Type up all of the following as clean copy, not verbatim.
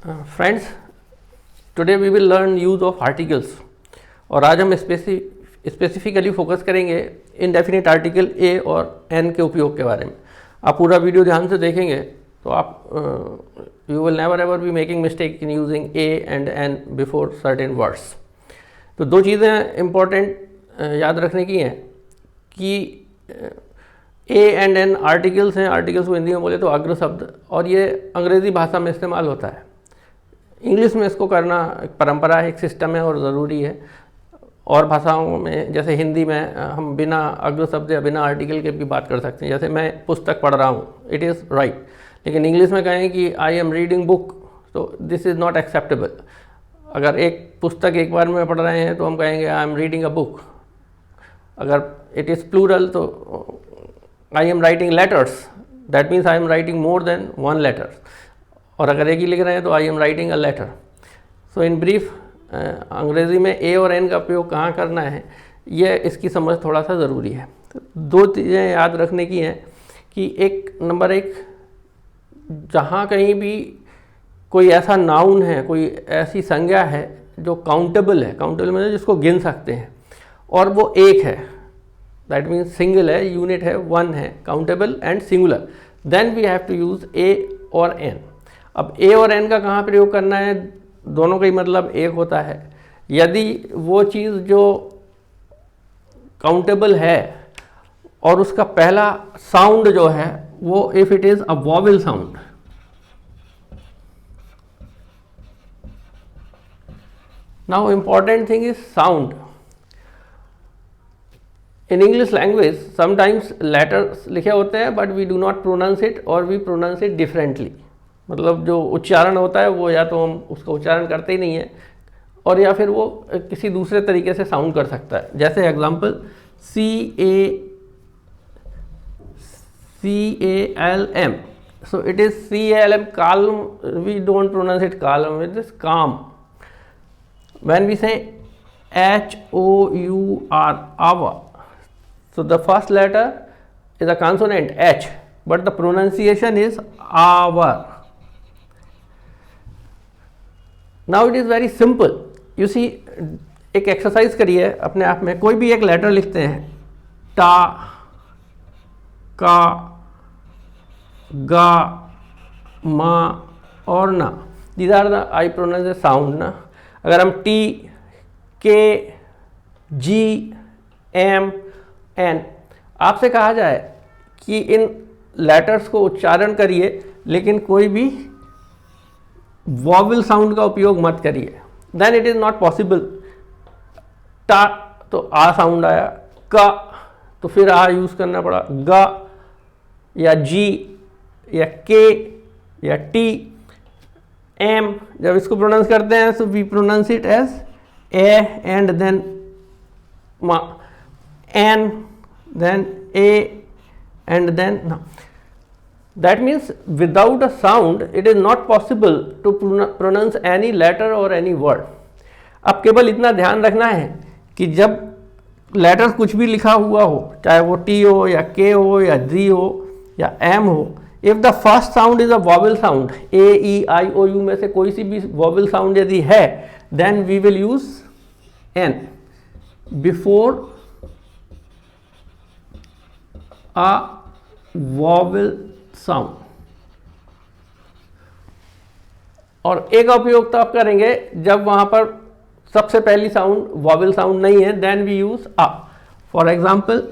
Friends, today we will learn use of articles. और आज हम स्पेसिफिकली फोकस करेंगे इनडेफिनिट आर्टिकल ए और एन के उपयोग के बारे में। आप पूरा वीडियो ध्यान से देखेंगे तो आप you will never ever be making mistake in using A and an before certain words. तो दो चीज़ें इम्पॉर्टेंट याद रखने की हैं कि ए एंड एन आर्टिकल्स हैं। आर्टिकल्स को हिंदी में बोले तो अग्र शब्द, और ये अंग्रेज़ी भाषा में इस्तेमाल होता है। इंग्लिश में इसको करना एक परंपरा है, एक सिस्टम है और ज़रूरी है। और भाषाओं में जैसे हिंदी में हम बिना अग्र शब्द या बिना आर्टिकल के भी बात कर सकते हैं। जैसे मैं पुस्तक पढ़ रहा हूँ, इट इज़ राइट, लेकिन इंग्लिश में कहें कि आई एम रीडिंग बुक, तो दिस इज़ नॉट एक्सेप्टेबल। अगर एक पुस्तक एक बार में पढ़ रहे हैं तो हम कहेंगे I am reading a book. अगर इट इज़ प्लूरल तो I am writing letters, that means I am writing more than one letter. और अगर एक ही लिख रहे हैं तो I am writing a letter. So in brief अंग्रेज़ी में ए और एन का प्रयोग कहाँ करना है, ये इसकी समझ थोड़ा सा ज़रूरी है। तो दो चीज़ें याद रखने की हैं कि नंबर एक, जहाँ कहीं भी कोई ऐसा नाउन है, कोई ऐसी संज्ञा है जो काउंटेबल है, काउंटेबल मतलब जिसको गिन सकते हैं, और वो एक है, दैट मीन्स सिंगल है, यूनिट है, वन है, countable and singular, then we have to use A और एन। अब ए और एन का कहाँ प्रयोग करना है, दोनों का ही मतलब एक होता है। यदि वो चीज़ जो काउंटेबल है और उसका पहला साउंड जो है वो if it is a vowel sound, now important thing is sound. In English language sometimes letters लिखे होते हैं but we do not pronounce it और वी प्रोनाउंस इट डिफरेंटली। मतलब जो उच्चारण होता है वो या तो हम उसका उच्चारण करते ही नहीं है, और या फिर वो किसी दूसरे तरीके से साउंड कर सकता है। जैसे example CALM, so it is CALM, calm, we don't pronounce it calm, it is calm. When we say HOUR, hour, so the first letter is a consonant H, but the pronunciation is hour. Now it is very simple. You see, एक exercise करिए अपने आप में। कोई भी एक letter लिखते हैं, टा, का, गा, मा और ना, these are the I pronounce the sound ना। अगर हम टी, के, जी, एम, एन, आपसे कहा जाए कि इन लेटर्स को उच्चारण करिए लेकिन कोई भी वॉवेल साउंड का उपयोग मत करिए, then it is not possible. टा तो आ साउंड आया, का तो फिर आ यूज करना पड़ा, गा या जी या के या टी, एम जब इसको प्रोनाउंस करते हैं so we pronounce it as A and then मा, N then A and then ना। That means without a sound it is not possible to pronounce any letter or any word. अब केवल इतना ध्यान रखना है कि जब लेटर कुछ भी लिखा हुआ हो, चाहे वो टी हो या के हो या जी हो या एम हो, if the first sound is a vowel sound, A E I O U में से कोई सी भी वॉवेल साउंड यदि है, then we will use an before a vowel sound. और एक उपयोग तो आप करेंगे जब वहां पर सबसे पहली साउंड वॉवेल साउंड नहीं है, then we use a. For example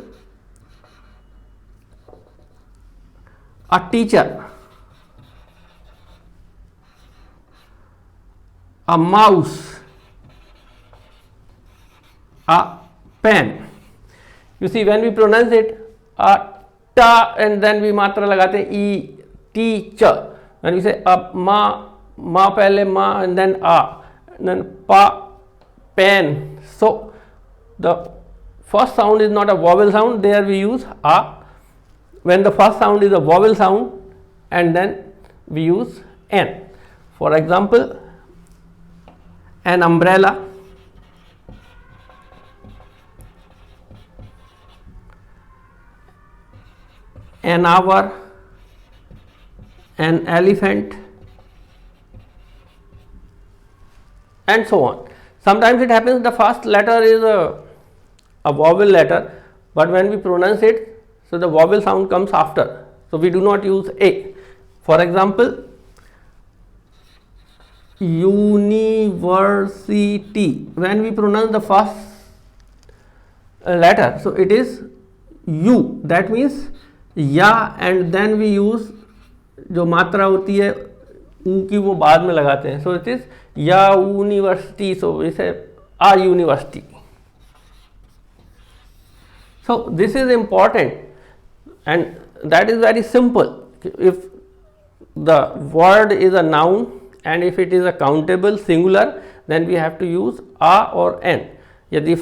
a teacher, a mouse, a pen. You see when we pronounce it a टा एंड देन वी मात्रा लगाते हैं ई, टीचर। व्हेन वी से अ मा पहले मा एंड देन आ, देन पा, pen. So the first sound is not a vowel sound, there we use आ। When the first sound is a vowel sound and then we use an. For example an umbrella, an hour, an elephant, and so on. Sometimes it happens the first letter is a vowel letter, but when we pronounce it, so the vowel sound comes after. So we do not use A. For example, university. When we pronounce the first letter, so it is U. That means या, and then we use जो मात्रा होती है ऊ की वो बाद में लगाते हैं. So it is या university. So we say a university. So this is important, and that is very simple. If the word is a noun and if it is a countable singular, then we have to use a or n. Yadi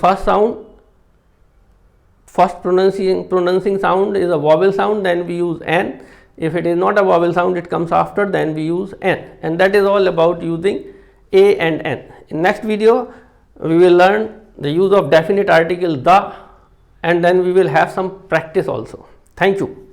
first pronouncing sound is a vowel sound, then we use n. If it is not a vowel sound, it comes after, then we use n. And that is all about using a and n. In next video, we will learn the use of definite article the, and then we will have some practice also. Thank you.